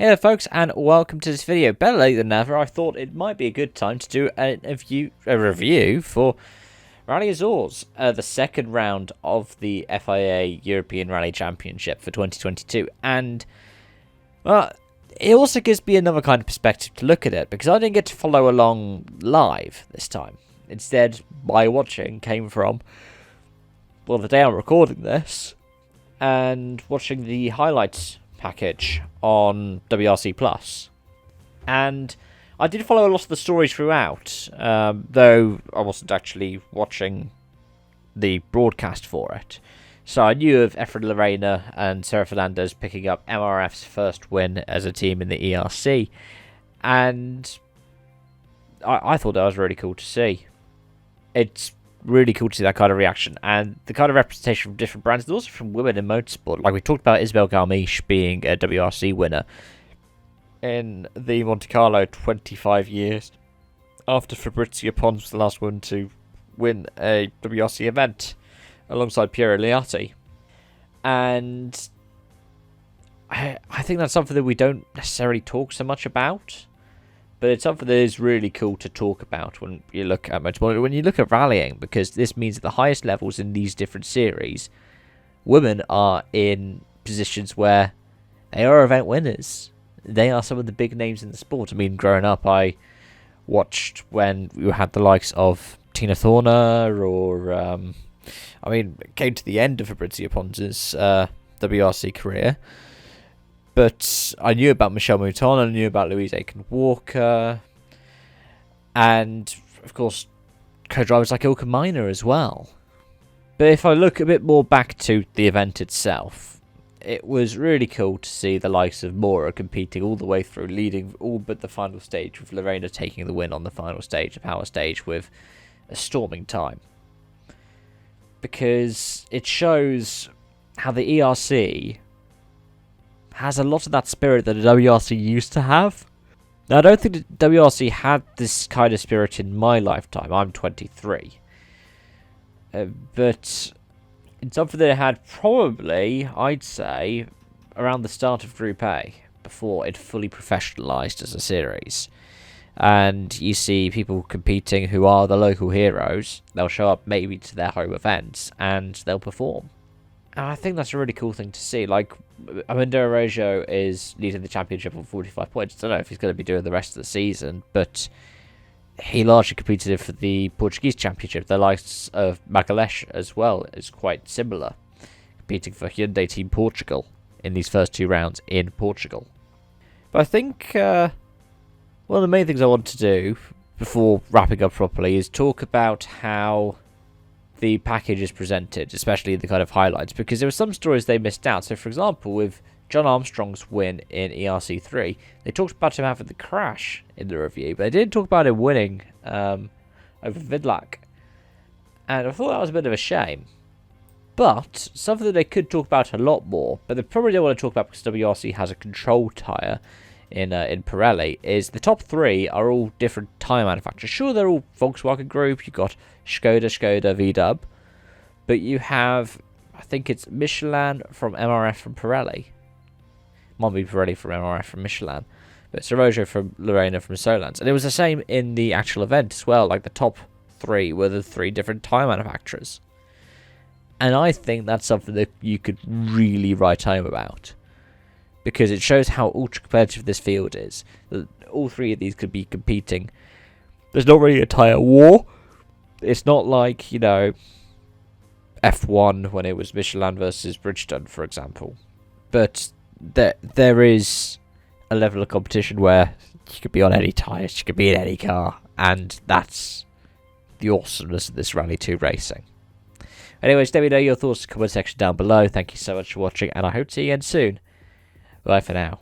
Hey there folks, and welcome to this video. Better late than never. I thought it might be a good time to do a review for Rally Azores, the second round of the FIA European Rally Championship for 2022. And, well, it also gives me another kind of perspective to look at it, because I didn't get to follow along live this time. Instead, my watching came from, well, the day I'm recording this, and watching the highlights package on WRC Plus, and I did follow a lot of the stories throughout, though I wasn't actually watching the broadcast for it. So I knew of Efren Lorena and Sarah Fernandez picking up MRF's first win as a team in the ERC, and I thought that was really cool to see. It's really cool to see that kind of reaction and the kind of representation from different brands, and also from women in motorsport. Like we talked about Isabel Galmiche being a WRC winner in the Monte Carlo 25 years after Fabrizia Pons was the last one to win a WRC event alongside Piero Liatti. And I think that's something that we don't necessarily talk so much about, but it's something that is really cool to talk about when you look at motorsport, when you look at rallying, because this means at the highest levels in these different series, women are in positions where they are event winners. They are some of the big names in the sport. I mean, growing up, I watched when we had the likes of Tina Thorner, or, it came to the end of Fabrizio Pons's WRC career. But I knew about Michelle Mouton, I knew about Louise Aiken-Walker, and, of course, co-drivers like Ilka Minor as well. But if I look a bit more back to the event itself, it was really cool to see the likes of Mora competing all the way through, leading all but the final stage, with Lorena taking the win on the final stage, the power stage, with a storming time. Because it shows how the ERC has a lot of that spirit that the WRC used to have. Now, I don't think the WRC had this kind of spirit in my lifetime. I'm 23. But it's something that it had probably, I'd say, around the start of Group A, before it fully professionalised as a series. And you see people competing who are the local heroes. They'll show up maybe to their home events and they'll perform. And I think that's a really cool thing to see. Like, Armando Araujo is leading the championship on 45 points. I don't know if he's going to be doing the rest of the season, but he largely competed for the Portuguese championship. The likes of Magalhães as well is quite similar, competing for Hyundai Team Portugal in these first two rounds in Portugal. But I think one of the main things I want to do before wrapping up properly is talk about how the package is presented, especially the kind of highlights, because there were some stories they missed out. So, for example, with John Armstrong's win in ERC3, they talked about him having the crash in the review, but they didn't talk about him winning over Vidlak. And I thought that was a bit of a shame. But something that they could talk about a lot more, but they probably don't want to talk about because WRC has a control tyre in Pirelli, is the top three are all different tyre manufacturers. Sure, they're all Volkswagen Group. You've got Skoda, VW, but you have, I think it's Michelin from MRF from Pirelli. Might be Pirelli from MRF from Michelin, but it's Araujo from Lorena from Solans. And it was the same in the actual event as well. Like, the top three were the three different tyre manufacturers. And I think that's something that you could really write home about, because it shows how ultra competitive this field is. All three of these could be competing. There's not really a tyre war. It's not like, F1 when it was Michelin versus Bridgestone, for example. But there is a level of competition where you could be on any tyres, you could be in any car, and that's the awesomeness of this Rally 2 racing. Anyways, let me know your thoughts in the comment section down below. Thank you so much for watching, and I hope to see you again soon. Bye for now.